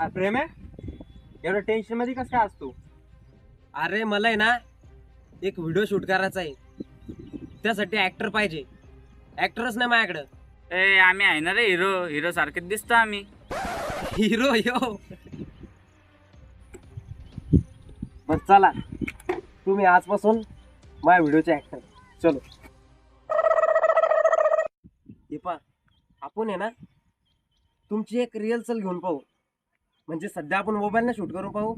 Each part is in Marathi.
प्रेम आहे एवढं टेन्शन मध्ये कसं काय असतो? अरे मला आहे ना एक व्हिडिओ शूट करायचा आहे, त्यासाठी ऍक्टर पाहिजे. ऍक्टरच नाही माझ्याकडं. ए आम्ही आहे ना रे, हिरो हिरो सारखेच दिसतो आम्ही. हिरो यो. मग चला तुम्ही आजपासून माझ्या व्हिडिओचे ऍक्टर. चलो हे पा, आपण आहे ना तुमची एक रिहर्सल घेऊन पाहू. म्हणजे सध्या आपण मोबाईलने शूट करून पाहू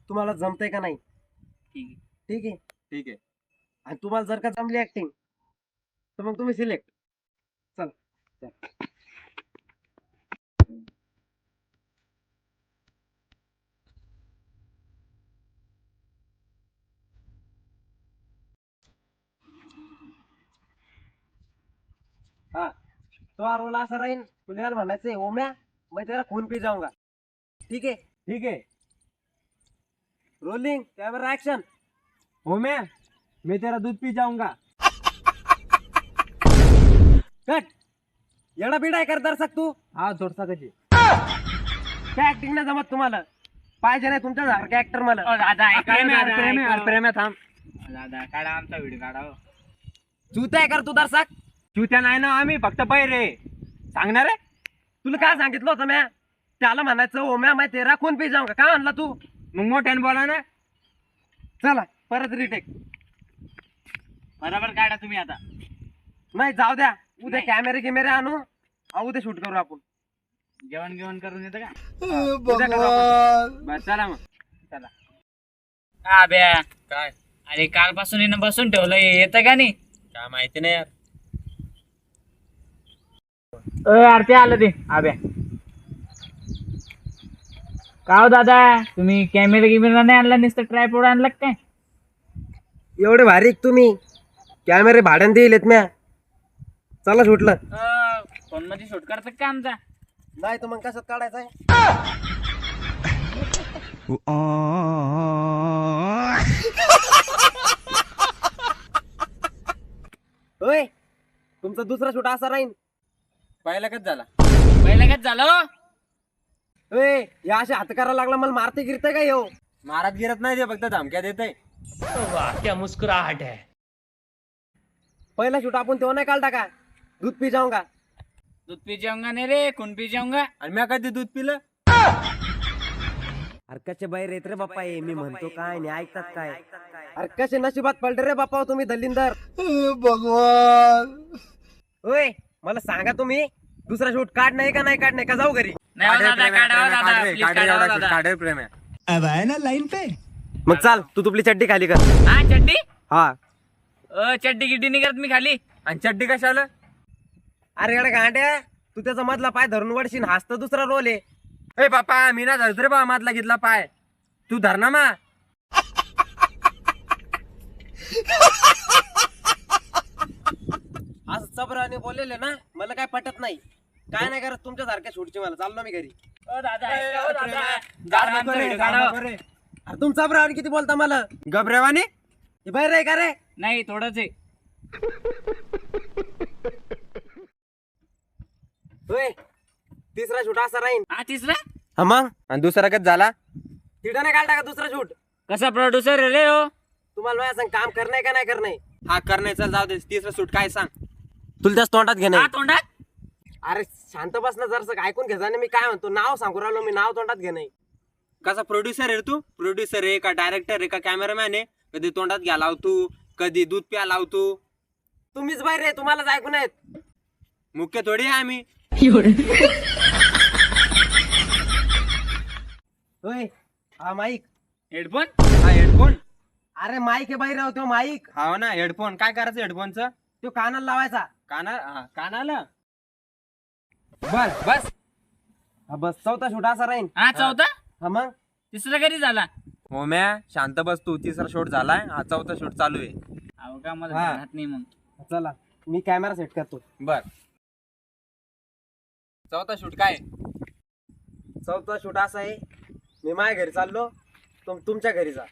तुम्हाला जमतंय का नाही. ठीक आहे. ठीक आहे. ठीक आहे. आणि तुम्हाला जर का जमली ऍक्टिंग तर मग तुम्ही सिलेक्ट. चल हा, तो रोल असा राहील. तुला म्हणायचंय ओम्या मैं तेरा खून पी जाऊंगा. ठीक आहे. ठीक आहे. Rolling camera action. हो मैं तेरा दूध पी जाऊंगा. कट. येडा बिडाय कर दर्शक तू. हा थोडसा कशी काय ऍक्टिंग नाही जमत तुम्हाला. पाहिजे नाही तुमच्या सारखं ऍक्टर मला. ओ दादा ऐका प्रेम ना, आहे, दादा, प्रेम आहे, ऐका. प्रेम आहे, थांब. दादा काढा आमचा व्हिडिओ काढा हो. चुत्या कर तू दर्शक. चुत्या नाही ना आम्ही, फक्त रे सांगणार आहे. तुला काय सांगितलं होतं म्या? त्याला म्हणायचं ओम्या मैं तेरा खून पी जाऊंगा. काय म्हणला तू? मग मोठ्याने बोला ना. चला परत रिटेक. बरोबर काढा तुम्ही आता. नाही जाऊ द्या, उद्या नाही. कॅमेरे आणू. उद्या शूट करू आपण. जेवण घेऊन करून येतं का? उद्या करू आपण. बस चला मग. चला. हा ब्या, काय अरे कालपासून येणं बसून ठेवलं, येतं का नाही? काय माहिती नाही यार. यार ते आलं ते आब्या. का हो दादा, तुम्ही कॅमेरा नाही आणला, नुसतं ट्रायपॉड आणला का काय? एवढे भारी तुम्ही कॅमेरे भाड्याने दिलेत म्या. चला शूटलं. फोन मध्ये शूट करतात का आमचा? नाही तर मग कशात काढायचंय? होय, तुमचा दुसरा शूट असा राहील. पहिला कच झाला. पहिलं काय झालं हो? होय, या अशा हात करायला लागला मला मारते गिरते का येऊ. मारत गिरत नाही ते, फक्त धमक्या देत आहे. क्या मुस्कुराहट है. पहिला शूट आपण तेव्हा नाही काढता का? दूध पी जाऊंगा. दूध पी जाऊंगा नाही रे, खून पी जाऊंगा. आणि मी कधी दूध पिलं? अरे कसे बाहेर येत रे बाप्पा हे. मी म्हणतो काय नाही ऐकतात काय. अरे कसे नशिबात पडले रे बाप्पा तुम्ही दलिंदर. भगवान. होय, मला सांगा तुम्ही दुसरा शूट काढ नाही का नाही काढ नाही का जाऊ घरी. नाही हो दादा, काढा हो दादा, please काढा हो दादा. काढे प्रेम आहे. अब आए ना लाइन पे. मग चाल तू तुपली चड्डी खाली कर. हा चड्डी. हा. चड्डी गिड्डी नाही करत मी खाली. आणि चड्डी कशाला? अरे अरे गांड्या, तू त्याचा मधला पाय धरून वडशीन. हाच तर दुसरा रोल आहे. ए बापा, मी ना धरतो रे बा मातला घेतला पाय. तू धर ना मा. असं चबराने बोललेले ना मला काय पटत नाही. काय नाही करत तुमच्या सारख्या शूटची. मला चाललो मी घरी. ओ दादा, ऐका हो दादा. गाड काढा नको आमचा रे, व्हिडिओ गाड काढा. नको रे. अरे तुमचा चबराने किती बोलता मला. गबरेवानी हे बाहेर रे का रे. नाही थोडंच आहे. होय, तिसरा शूट असा राहील. हा तिसरा. हा मग आणि दुसरा कच झाला. तिथं नाही काढता का दुसरा शूट? कसा प्रोड्युसर रे हो? तुम्हाला माझ्या सांग काम करणे का नाही करणे. हा करणे, चल जाऊ दे. तिसरा सूट काय सांग. तुला त्याच तोंडात घेणे. हा तोंडात. अरे शांत बस ना जरसं ऐकून घ्यायचा नाही. मी काय म्हणतो नाव सांगू राहिलो मी. नाव तोंडात घेणे. कसा प्रोड्युसर आहे रे तू? प्रोड्युसर आहे का डायरेक्टर आहे का कॅमेरामॅन आहे? कधी तोंडात घ्या लावतो, कधी दूध प्या लावतो. तुम्हीच बाहेर रे, तुम्हालाच ऐकून आहेत. मुख्य थोडी आहे आम्ही. होय, हा माईक. हेडफोन. हा हेडफोन. अरे माईक आहे बाहेर तो माईक. हा ना हेडफोन. काय करायचं हेडफोनचं? तो कानाला लावायचा. कानाला. बर बस. हा बस चौथा शूट असा राहील. हा चौथा. हा मग तिसरा कधी झाला? हो म्या शांत बस तू. तिसरा शूट झालाय, हा चौथा शूट चालू आहे. अहो का मला हा. ध्यानात नाही मग. चला मी कॅमेरा सेट करतो. बर. चौथा शूट काय? चौथा शूट असा आहे, मी माझ्या घरी चाललो, तुमच्या घरी जा.